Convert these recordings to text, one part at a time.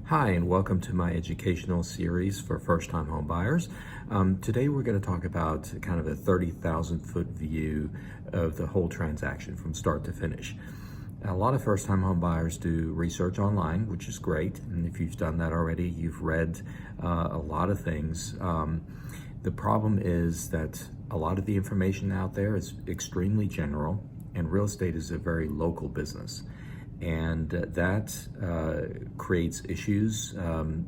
Hi, and welcome to my educational series for first-time home buyers. Today we're going to talk about kind of a 30,000-foot view of the whole transaction from start to finish. A lot of first-time home buyers do research online, which is great, and if you've done that already, you've read a lot of things. The problem is that a lot of the information out there is extremely general, and real estate is a very local business. And that creates issues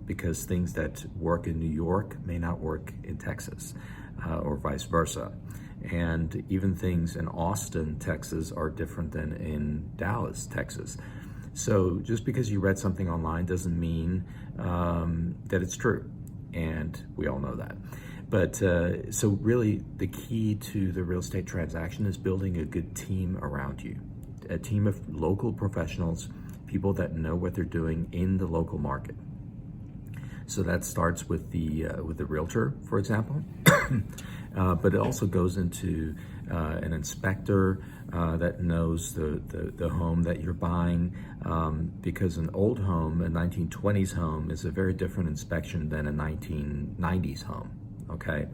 because things that work in New York may not work in Texas or vice versa. And even things in Austin, Texas are different than in Dallas, Texas. So just because you read something online doesn't mean that it's true. And we all know that. But so really the key to the real estate transaction is building a good team around you. A team of local professionals, people that know what they're doing in the local market. So that starts with the realtor, for example, but it also goes into an inspector that knows the home that you're buying, because an old home, a 1920s home, is a very different inspection than a 1990s home, okay?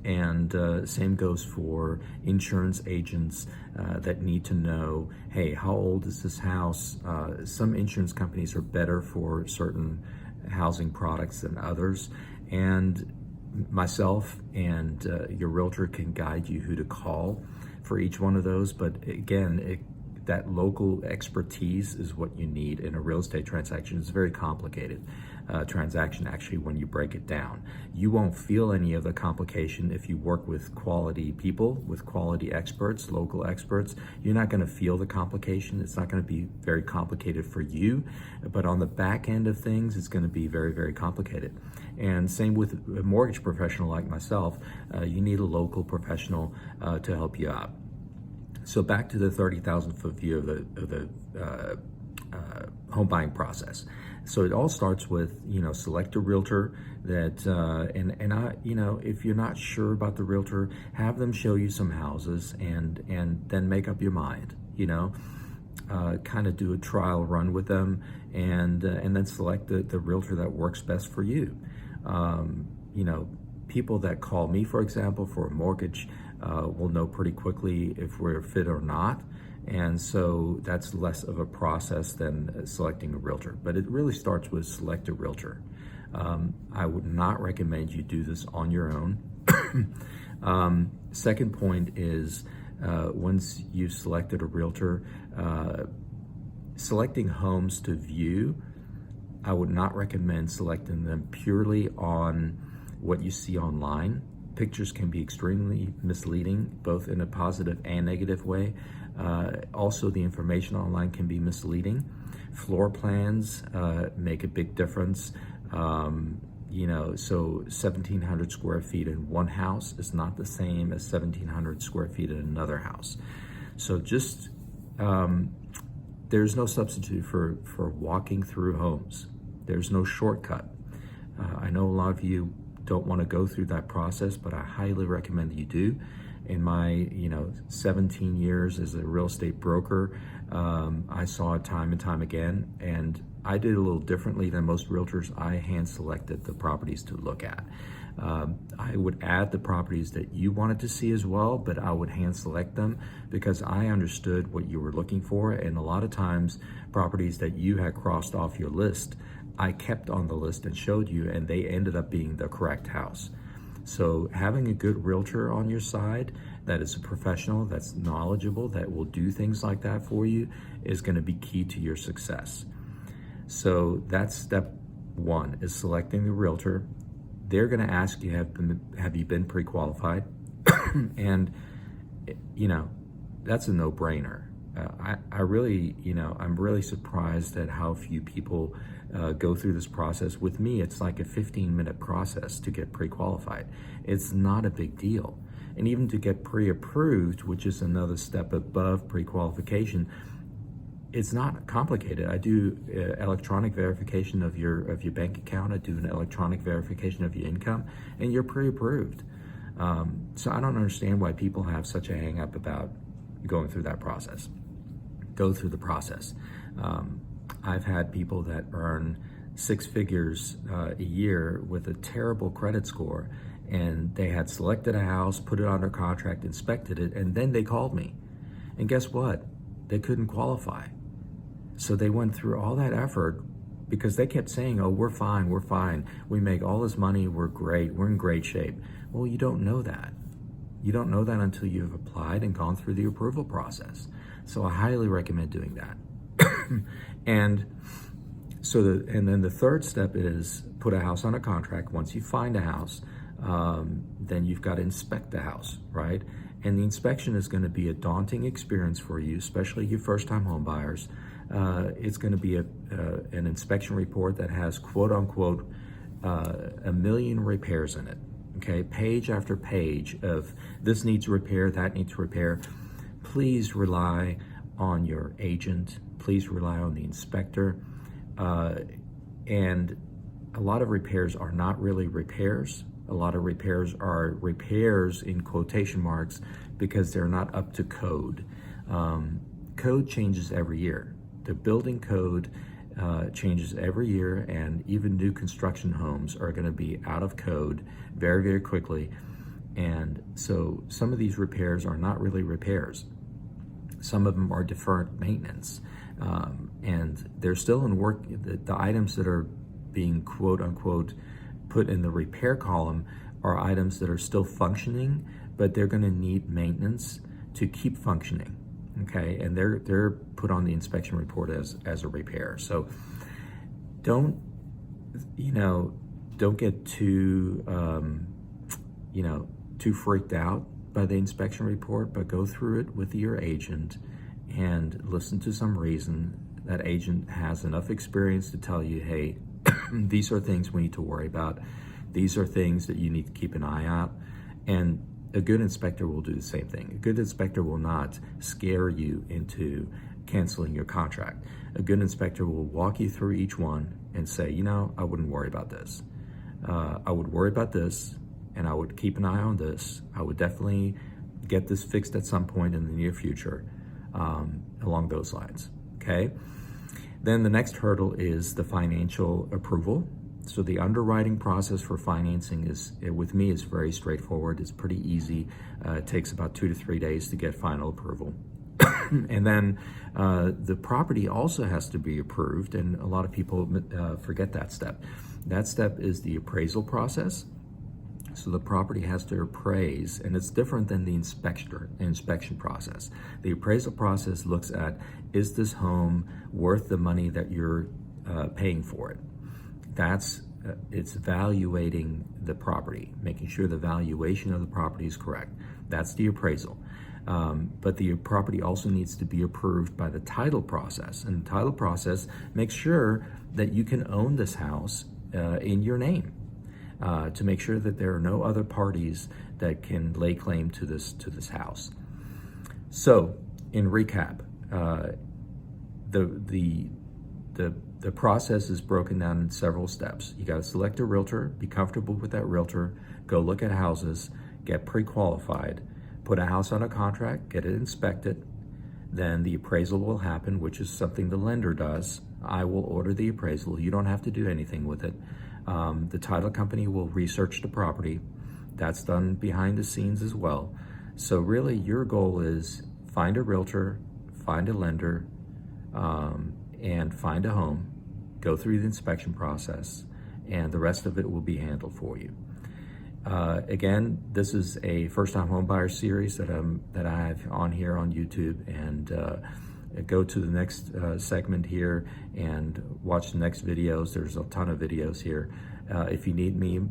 And same goes for insurance agents that need to know, hey, how old is this house? Some insurance companies are better for certain housing products than others. And myself and your realtor can guide you who to call for each one of those. But again, that local expertise is what you need in a real estate transaction. It's a very complicated transaction, actually, when you break it down. You won't feel any of the complication if you work with quality people, with quality experts, local experts. You're not going to feel the complication. It's not going to be very complicated for you, but on the back end of things, it's going to be very, very complicated. And same with a mortgage professional like myself. You need a local professional to help you out. So back to the 30,000-foot view of the home buying process. So it all starts with, select a realtor that, and I, if you're not sure about the realtor, have them show you some houses and then make up your mind, kind of do a trial run with them and then select the realtor that works best for you. People that call me, for example, for a mortgage, will know pretty quickly if we're fit or not. And so that's less of a process than selecting a realtor. But it really starts with select a realtor. I would not recommend you do this on your own. Second point is once you've selected a realtor, selecting homes to view, I would not recommend selecting them purely on what you see online. Pictures can be extremely misleading, both in a positive and negative way. Also, the information online can be misleading. Floor plans make a big difference. So 1,700 square feet in one house is not the same as 1,700 square feet in another house. So just, there's no substitute for walking through homes. There's no shortcut. I know a lot of you don't want to go through that process, but I highly recommend that you do. In my 17 years as a real estate broker, I saw it time and time again, and I did it a little differently than most realtors. I hand selected the properties to look at. I would add the properties that you wanted to see as well, but I would hand select them because I understood what you were looking for, and a lot of times properties that you had crossed off your list, I kept on the list and showed you, and they ended up being the correct house. So having a good realtor on your side that is a professional, that's knowledgeable, that will do things like that for you is going to be key to your success. So that's step one, is selecting the realtor. They're going to ask you, have you been pre-qualified? And, that's a no-brainer. I'm really surprised at how few people go through this process. With me, it's like a 15-minute process to get pre-qualified. It's not a big deal. And even to get pre-approved, which is another step above pre-qualification, it's not complicated. I do electronic verification of your bank account. I do an electronic verification of your income, and you're pre-approved. So I don't understand why people have such a hang-up about going through that process. Go through the process. I've had people that earn six figures a year with a terrible credit score, and they had selected a house, put it under contract, inspected it, and then they called me. And guess what? They couldn't qualify. So they went through all that effort because they kept saying, oh, we're fine, we make all this money, we're great, we're in great shape. Well, you don't know that. You don't know that until you've applied and gone through the approval process. So I highly recommend doing that. And then the third step is put a house on a contract. Once you find a house, then you've got to inspect the house, right? And the inspection is going to be a daunting experience for you, especially you first-time home buyers. It's going to be an inspection report that has, quote unquote, 1 million repairs in it. Okay, page after page of this needs repair, that needs repair. Please rely on your agent. Please rely on the inspector. And a lot of repairs are not really repairs. A lot of repairs are repairs in quotation marks because they're not up to code. Code changes every year. The building code changes every year, and even new construction homes are going to be out of code very, very quickly. And so some of these repairs are not really repairs. Some of them are deferred maintenance. And they're still in work. The items that are being, quote unquote, put in the repair column are items that are still functioning, but they're going to need maintenance to keep functioning. Okay, and they're put on the inspection report as a repair. So don't get too too freaked out by the inspection report, but go through it with your agent and listen to some reason. That agent has enough experience to tell you, hey, these are things we need to worry about. These are things that you need to keep an eye out. And a good inspector will do the same thing. A good inspector will not scare you into canceling your contract. A good inspector will walk you through each one and say, I wouldn't worry about this. I would worry about this, and I would keep an eye on this. I would definitely get this fixed at some point in the near future, along those lines, okay? Then the next hurdle is the financial approval. So the underwriting process for financing with me is very straightforward. It's pretty easy. It takes about 2 to 3 days to get final approval. And then the property also has to be approved, and a lot of people forget that step. That step is the appraisal process. So the property has to appraise, and it's different than the inspection process. The appraisal process looks at, is this home worth the money that you're paying for it? It's evaluating the property, making sure the valuation of the property is correct. That's the appraisal. But the property also needs to be approved by the title process. And the title process makes sure that you can own this house in your name, to make sure that there are no other parties that can lay claim to this house. So, in recap, the process is broken down in several steps. You got to select a realtor, be comfortable with that realtor, go look at houses, get pre-qualified, put a house on a contract, get it inspected. Then the appraisal will happen, which is something the lender does. I will order the appraisal. You don't have to do anything with it. The title company will research the property. That's done behind the scenes as well. So really your goal is find a realtor, find a lender, and find a home, go through the inspection process, and the rest of it will be handled for you. Again, this is a first-time homebuyer series that I have on here on YouTube, and go to the next segment here and watch the next videos. There's a ton of videos here. If you need me,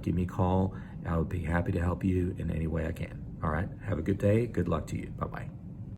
give me a call. I would be happy to help you in any way I can. All right, have a good day. Good luck to you. Bye-bye.